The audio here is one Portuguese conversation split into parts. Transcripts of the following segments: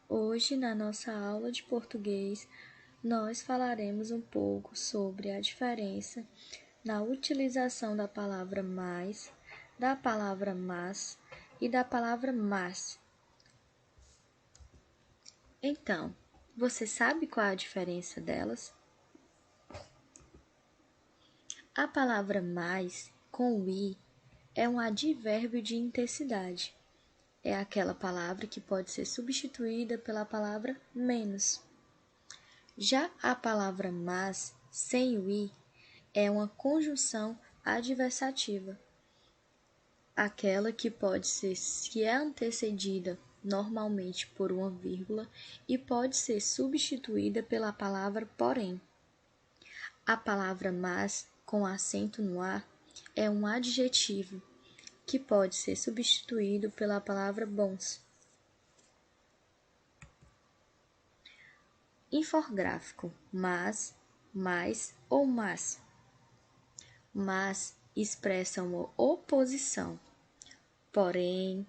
Hoje, na nossa aula de português, nós falaremos um pouco sobre a diferença na utilização da palavra mais, da palavra mas e da palavra mas. Então, você sabe qual é a diferença delas? A palavra mais, com o i, é um advérbio de intensidade. É aquela palavra que pode ser substituída pela palavra menos. Já a palavra mas, sem o i, é uma conjunção adversativa, aquela que pode ser, se é antecedida normalmente por uma vírgula e pode ser substituída pela palavra porém. A palavra mas, com acento no a, é um adjetivo que pode ser substituído pela palavra bons. Infográfico, mas, mais ou mas. Mas expressa uma oposição. Porém,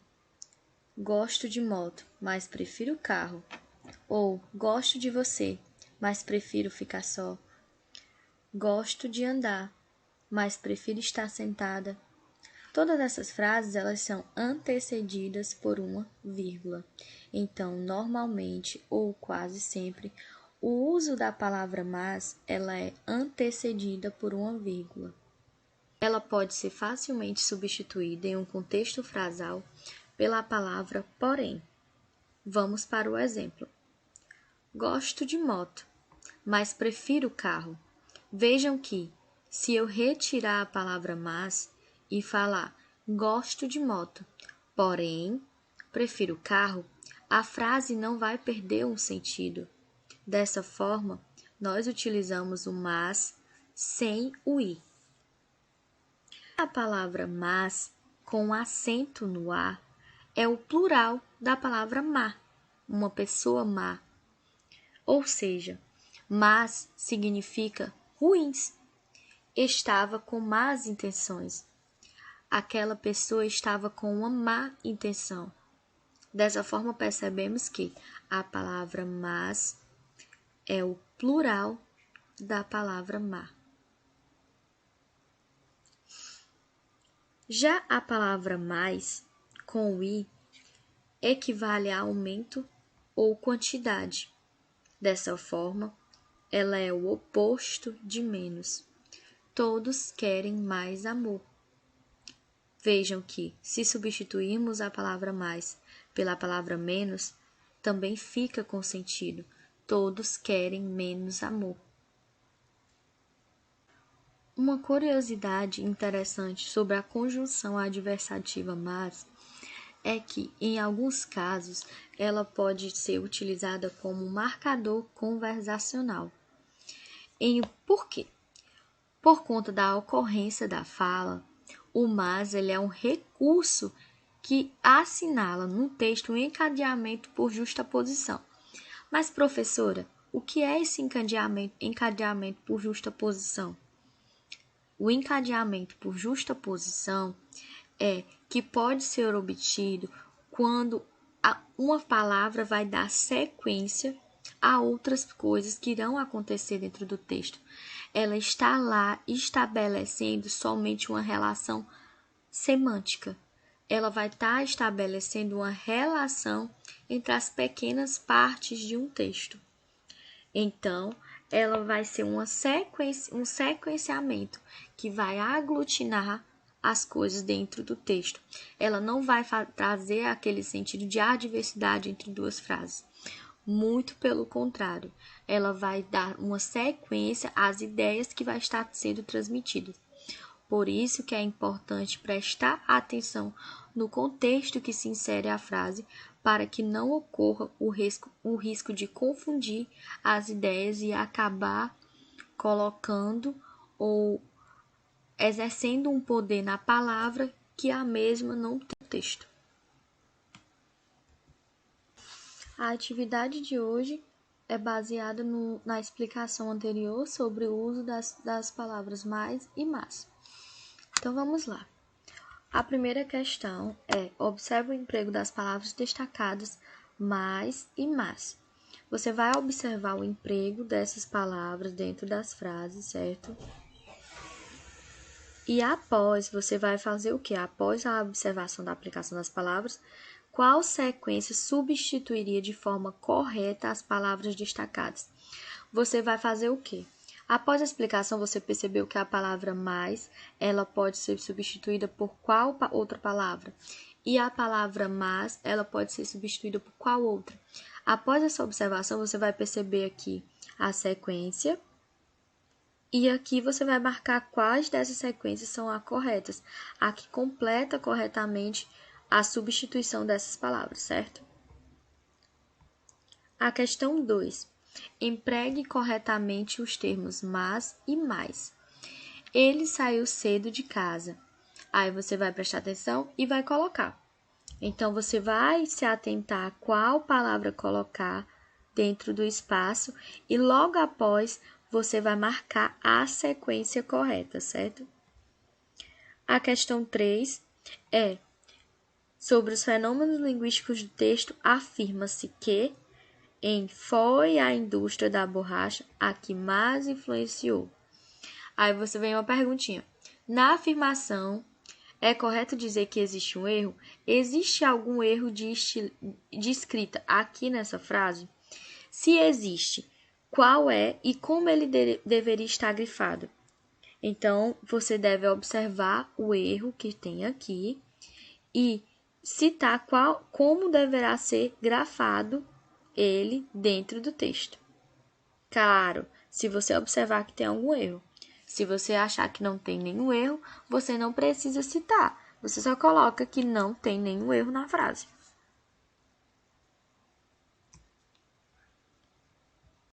gosto de moto, mas prefiro carro. Ou gosto de você, mas prefiro ficar só. Gosto de andar, mas prefiro estar sentada. Todas essas frases elas são antecedidas por uma vírgula. Então, normalmente ou quase sempre, o uso da palavra mas ela é antecedida por uma vírgula. Ela pode ser facilmente substituída em um contexto frasal pela palavra porém. Vamos para o exemplo. Gosto de moto, mas prefiro carro. Vejam que, se eu retirar a palavra mas e falar gosto de moto, porém prefiro carro, a frase não vai perder um sentido. Dessa forma, nós utilizamos o mas sem o i. A palavra mas, com acento no a, é o plural da palavra má, uma pessoa má. Ou seja, mas significa ruins. Estava com más intenções. Aquela pessoa estava com uma má intenção. Dessa forma, percebemos que a palavra mas é o plural da palavra má. Já a palavra mais, com o i, equivale a aumento ou quantidade. Dessa forma, ela é o oposto de menos. Todos querem mais amor. Vejam que, se substituirmos a palavra mais pela palavra menos, também fica com sentido. Todos querem menos amor. Uma curiosidade interessante sobre a conjunção adversativa mas é que, em alguns casos, ela pode ser utilizada como marcador conversacional. Por quê? Por conta da ocorrência da fala, o mas ele é um recurso que assinala no texto um encadeamento por justaposição. Mas, professora, o que é esse encadeamento por justaposição? O encadeamento por justaposição é que pode ser obtido quando uma palavra vai dar sequência a outras coisas que irão acontecer dentro do texto. Ela está lá estabelecendo somente uma relação semântica. Ela vai estar estabelecendo uma relação entre as pequenas partes de um texto. Então, ela vai ser um sequenciamento que vai aglutinar as coisas dentro do texto. Ela não vai trazer aquele sentido de adversidade entre duas frases. Muito pelo contrário, ela vai dar uma sequência às ideias que vai estar sendo transmitidas. Por isso que é importante prestar atenção no contexto que se insere a frase para que não ocorra o risco de confundir as ideias e acabar colocando ou exercendo um poder na palavra que a mesma não tem no texto. A atividade de hoje é baseada na explicação anterior sobre o uso das palavras mais e mas. Então, vamos lá. A primeira questão é: observe o emprego das palavras destacadas mais e mas. Você vai observar o emprego dessas palavras dentro das frases, certo? E após, você vai fazer o quê? Após a observação da aplicação das palavras, qual sequência substituiria de forma correta as palavras destacadas? Você vai fazer o quê? Após a explicação, você percebeu que a palavra mais, ela pode ser substituída por qual outra palavra? E a palavra mas, ela pode ser substituída por qual outra? Após essa observação, você vai perceber aqui a sequência. E aqui você vai marcar quais dessas sequências são as corretas, a que completa corretamente a substituição dessas palavras, certo? A questão 2. Empregue corretamente os termos mas e mais. Ele saiu cedo de casa. Aí você vai prestar atenção e vai colocar. Então, você vai se atentar a qual palavra colocar dentro do espaço e logo após você vai marcar a sequência correta, certo? A questão 3 é sobre os fenômenos linguísticos do texto, afirma-se que foi a indústria da borracha a que mais influenciou. Aí você vem uma perguntinha. Na afirmação, é correto dizer que existe um erro? Existe algum erro de escrita aqui nessa frase? Se existe, qual é e como ele deveria estar grifado? Então, você deve observar o erro que tem aqui e citar como deverá ser grafado ele dentro do texto. Claro, se você observar que tem algum erro. Se você achar que não tem nenhum erro, você não precisa citar. Você só coloca que não tem nenhum erro na frase.